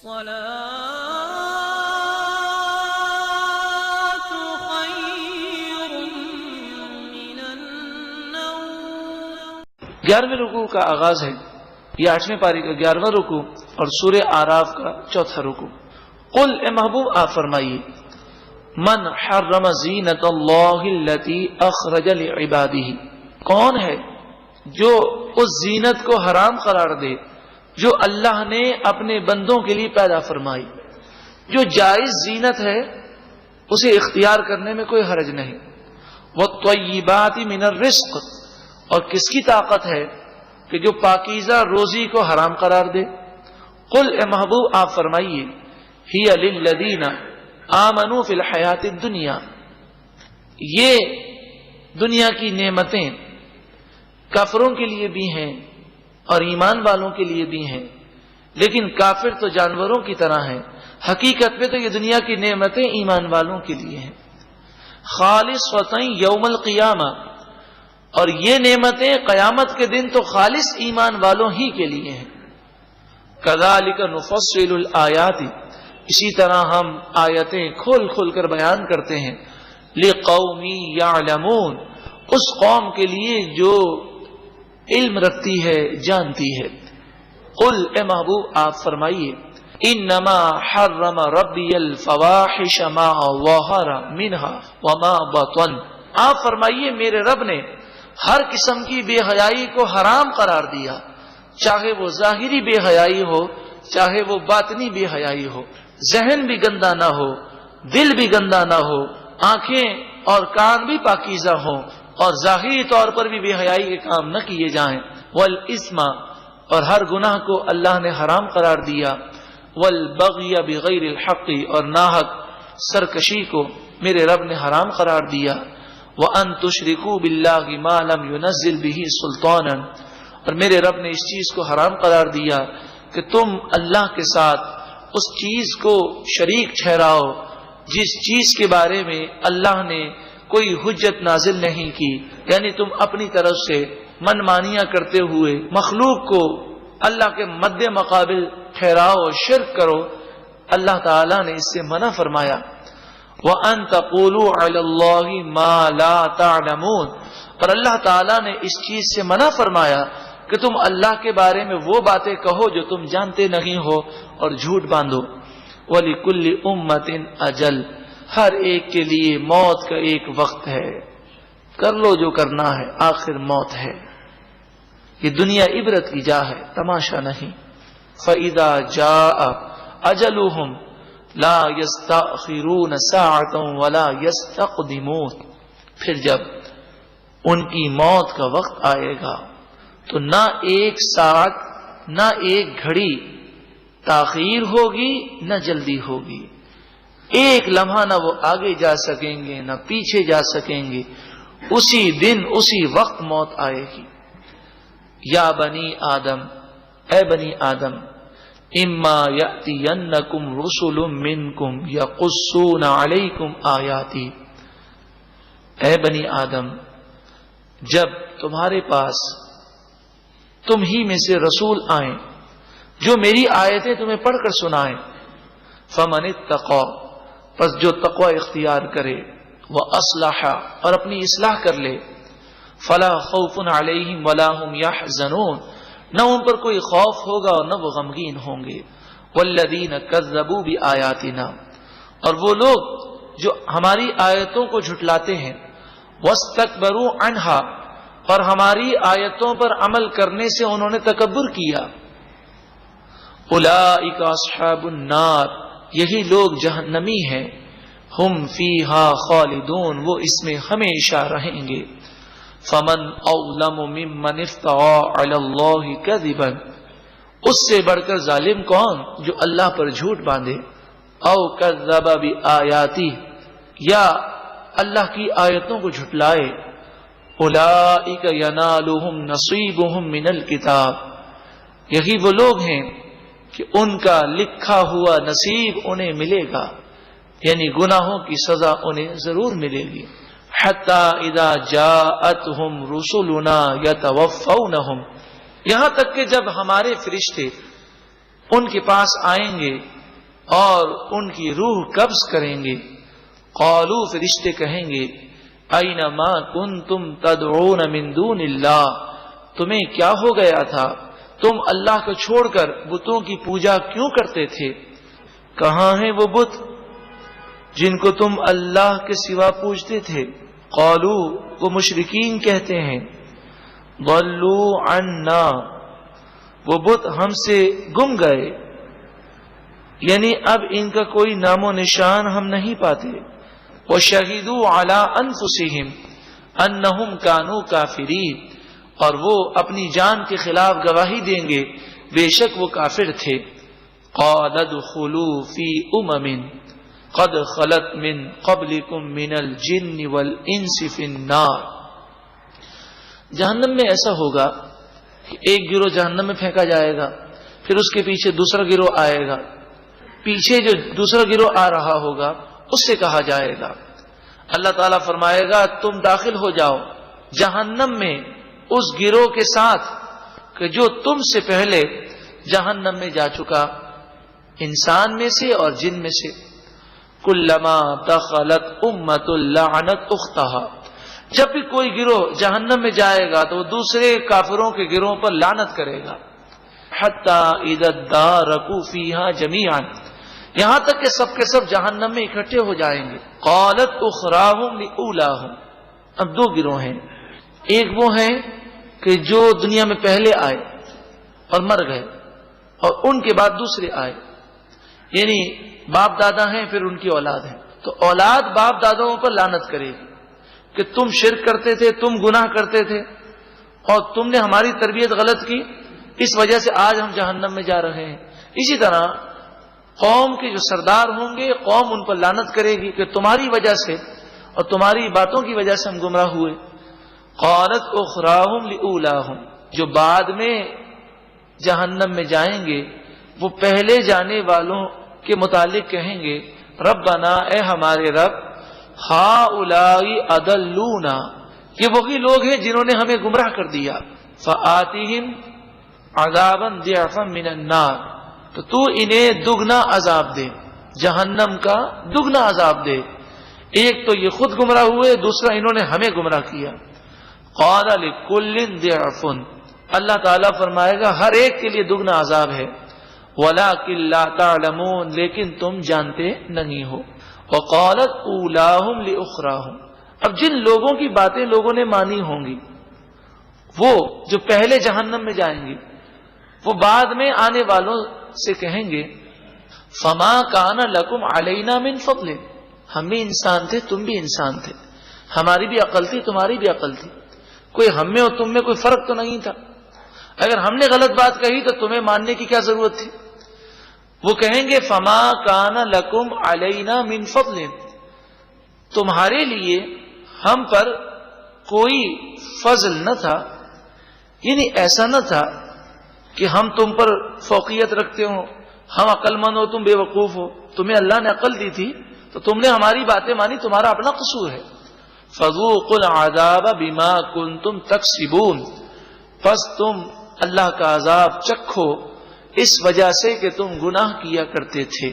الصلاة خير من النوم۔ 11ویں رکوع کا آغاز ہے، یہ 8ویں پاری کا 11واں رکوع اور سورہ آراف کا 4تھا رکوع۔ قل اے محبوب آپ فرمائیے، من حرم زینت اللہ التی اخرج لعبادہ، کون ہے جو اس زینت کو حرام قرار دے جو اللہ نے اپنے بندوں کے لیے پیدا فرمائی۔ جو جائز زینت ہے اسے اختیار کرنے میں کوئی حرج نہیں۔ والطیبات من الرزق، اور کس کی طاقت ہے کہ جو پاکیزہ روزی کو حرام قرار دے۔ قل اے محبوب آپ فرمائیے، ہی للذین آمنوا فی الحیات الدنیا، یہ دنیا کی نعمتیں کافروں کے لیے بھی ہیں اور ایمان والوں کے لیے بھی ہیں، لیکن کافر تو جانوروں کی طرح ہیں، حقیقت میں تو یہ دنیا کی نعمتیں ایمان والوں کے لیے ہیں۔ خالصۃ یوم القیامہ، اور یہ نعمتیں قیامت کے دن تو خالص ایمان والوں ہی کے لیے ہیں۔ کذالک نفصل الآیات، اسی طرح ہم آیتیں کھول کھول کر بیان کرتے ہیں۔ لقوم یعلمون، اس قوم کے لیے جو علم رکھتی ہے، جانتی ہے۔ قل اے محبوب آپ فرمائیے، انما حرم ربی الفواحش ما ظہر منها وما بطن، آپ فرمائیے میرے رب نے ہر قسم کی بے حیائی کو حرام قرار دیا، چاہے وہ ظاہری بے حیائی ہو چاہے وہ باطنی بے حیائی ہو، ذہن بھی گندا نہ ہو، دل بھی گندا نہ ہو، آنکھیں اور کان بھی پاکیزہ ہوں، اور ظاہری طور پر بھی بے حیائی کے کام نہ کیے جائیں۔ والاسم، اور ہر گناہ کو اللہ نے حرام قرار دیا۔ والبغی بغیر الحق، اور ناحق سرکشی کو میرے رب نے حرام قرار دیا۔ وَأَن تُشْرِكُوا بِاللَّهِ مَا لَمْ يُنَزِّلْ بِهِ سُلْطَانًا، اور میرے رب نے اس چیز کو حرام قرار دیا کہ تم اللہ کے ساتھ اس چیز کو شریک ٹھہراؤ جس چیز کے بارے میں اللہ نے کوئی حجت نازل نہیں کی، یعنی تم اپنی طرف سے من مانیاں کرتے ہوئے مخلوق کو اللہ کے مد مقابل ٹھہراؤ، شرک کرو، اللہ تعالیٰ نے اس سے منع فرمایا۔ وَأَن تَقُولُوا عَلَى اللَّهِ مَا لَا تَعْلَمُونَ، اور اللہ تعالیٰ نے اس چیز سے منع فرمایا کہ تم اللہ کے بارے میں وہ باتیں کہو جو تم جانتے نہیں ہو اور جھوٹ باندھو۔ وَلِكُلِّ أُمَّةٍ أَجَلٌ، ہر ایک کے لیے موت کا ایک وقت ہے، کر لو جو کرنا ہے، آخر موت ہے۔ یہ دنیا عبرت کی جا ہے، تماشا نہیں۔ فَإِذَا جَاءَ أَجَلُهُمْ لَا يَسْتَأْخِرُونَ سَاعَةً وَلَا يَسْتَقْدِمُونَ، پھر جب ان کی موت کا وقت آئے گا تو نہ ایک ساعت نہ ایک گھڑی تاخیر ہوگی نہ جلدی ہوگی، ایک لمحہ نہ وہ آگے جا سکیں گے نہ پیچھے جا سکیں گے، اسی دن اسی وقت موت آئے گی۔ یا بنی آدم، اے بنی آدم، اما یأتینکم رسل منکم یقصون علیکم آیاتی، اے بنی آدم، جب تمہارے پاس تم ہی میں سے رسول آئیں جو میری آیتیں تمہیں پڑھ کر سنائیں، فمن اتقى، پس جو تقوی اختیار کرے، واصلح، اور اپنی اصلاح کر لے، فلا خوف علیہم ولا هم يحزنون، نہ ان پر کوئی خوف ہوگا اور نہ وہ غمگین ہوں گے۔ والذین کذبوا بآیاتنا، اور وہ لوگ جو ہماری آیتوں کو جھٹلاتے ہیں، واستکبروا عنہا، اور ہماری آیتوں پر عمل کرنے سے انہوں نے تکبر کیا، اولئک اصحاب النار، یہی لوگ جہنمی ہیں، ہم فیہا خالدون، وہ اس میں ہمیشہ رہیں گے۔ فمن اظلم ممن افترى علی اللہ کذبا، اس سے بڑھ کر ظالم کون جو اللہ پر جھوٹ باندھے، او کذب بآیاتی، یا اللہ کی آیتوں کو جھٹلائے، اولئک ینالہم نصیبہم من الکتاب، یہی وہ لوگ ہیں کہ ان کا لکھا ہوا نصیب انہیں ملے گا، یعنی گناہوں کی سزا انہیں ضرور ملے گی۔ حتی اذا جاءتہم رسلنا یتوفونہم، یہاں تک کہ جب ہمارے فرشتے ان کے پاس آئیں گے اور ان کی روح قبض کریں گے. قالوا فرشتے کہیں گے اینما کنتم تدعون من دون اللہ، تمہیں کیا ہو گیا تھا، تم اللہ کو چھوڑ کر بتوں کی پوجا کیوں کرتے تھے؟ کہاں ہیں وہ بت جن کو تم اللہ کے سوا پوجتے تھے؟ قالوا وہ مشرکین کہتے ہیں ضلوا عنا، وہ بت ہم سے گم گئے، یعنی اب ان کا کوئی نام و نشان ہم نہیں پاتے. وَشَهِدُوا عَلَىٰ أَنفُسِهِمْ أَنَّهُمْ كَانُوا كَافِرِينَ، اور وہ اپنی جان کے خلاف گواہی دیں گے بے شک وہ کافر تھے. قَالَ ادْخُلُوا فِي أُمَمٍ قَدْ خَلَتْ مِن قَبْلِكُم مِّنَ الْجِنِّ وَالْإِنسِ فِي النَّارِ. جہنم میں ایسا ہوگا کہ ایک گروہ جہنم میں پھینکا جائے گا، پھر اس کے پیچھے دوسرا گروہ آئے گا، پیچھے جو دوسرا گروہ آ رہا ہوگا اس سے کہا جائے گا، اللہ تعالیٰ فرمائے گا تم داخل ہو جاؤ جہنم میں اس گروہ کے ساتھ کہ جو تم سے پہلے جہنم میں جا چکا، انسان میں سے اور جن میں سے. کلما دخلت امت لعنت اختها، جب بھی کوئی گروہ جہنم میں جائے گا تو وہ دوسرے کافروں کے گروہ پر لعنت کرے گا. حتی اذا ادارکوا فیہا جمیعا، یہاں تک کہ سب کے سب جہنم میں اکٹھے ہو جائیں گے. قالت اخراہم لاولاہم، اب دو گروہ ہیں، ایک وہ ہیں کہ جو دنیا میں پہلے آئے اور مر گئے، اور ان کے بعد دوسرے آئے، یعنی باپ دادا ہیں پھر ان کی اولاد ہے، تو اولاد باپ داداؤں پر لعنت کرے گی کہ تم شرک کرتے تھے، تم گناہ کرتے تھے، اور تم نے ہماری تربیت غلط کی، اس وجہ سے آج ہم جہنم میں جا رہے ہیں. اسی طرح قوم کے جو سردار ہوں گے قوم ان پر لعنت کرے گی کہ تمہاری وجہ سے اور تمہاری باتوں کی وجہ سے ہم گمراہ ہوئے. قالت اخراہم لاولاہم، جو بعد میں جہنم میں جائیں گے وہ پہلے جانے والوں کے متعلق کہیں گے ربنا، اے ہمارے رب، ہؤلاء اضلونا، یہ وہی لوگ ہیں جنہوں نے ہمیں گمراہ کر دیا. فآتہم عذابا ضعفا من النار، تو تو انہیں دگنا عذاب دے، جہنم کا دگنا عذاب دے. ایک تو یہ خود گمراہ ہوئے، دوسرا انہوں نے ہمیں گمراہ کیا. قال لکل ضعف، اللہ تعالیٰ فرمائے گا ہر ایک کے لیے دگنا عذاب ہے. ولکن لا تعلمون، لیکن تم جانتے نہیں ہو. وقالت اولاہم لاخراہم، اب جن لوگوں کی باتیں لوگوں نے مانی ہوں گی، وہ جو پہلے جہنم میں جائیں گے، وہ بعد میں آنے والوں سے کہیں گے فما کان لکم علینا من فضل، ہم بھی انسان تھے تم بھی انسان تھے، ہماری بھی عقل تھی تمہاری بھی عقل تھی، کوئی ہم میں اور تم میں کوئی فرق تو نہیں تھا، اگر ہم نے غلط بات کہی تو تمہیں ماننے کی کیا ضرورت تھی. وہ کہیں گے فما کان لکم علینا من فضل، تمہارے لیے ہم پر کوئی فضل نہ تھا، یعنی ایسا نہ تھا کہ ہم تم پر فوقیت رکھتے ہو، ہم عقل مند ہو تم بے وقوف ہو، تمہیں اللہ نے عقل دی تھی تو تم نے ہماری باتیں مانی، تمہارا اپنا قصور ہے. فذوقوا العذاب بما کنتم تکسبون، پس تم اللہ کا عذاب چکھو اس وجہ سے کہ تم گناہ کیا کرتے تھے.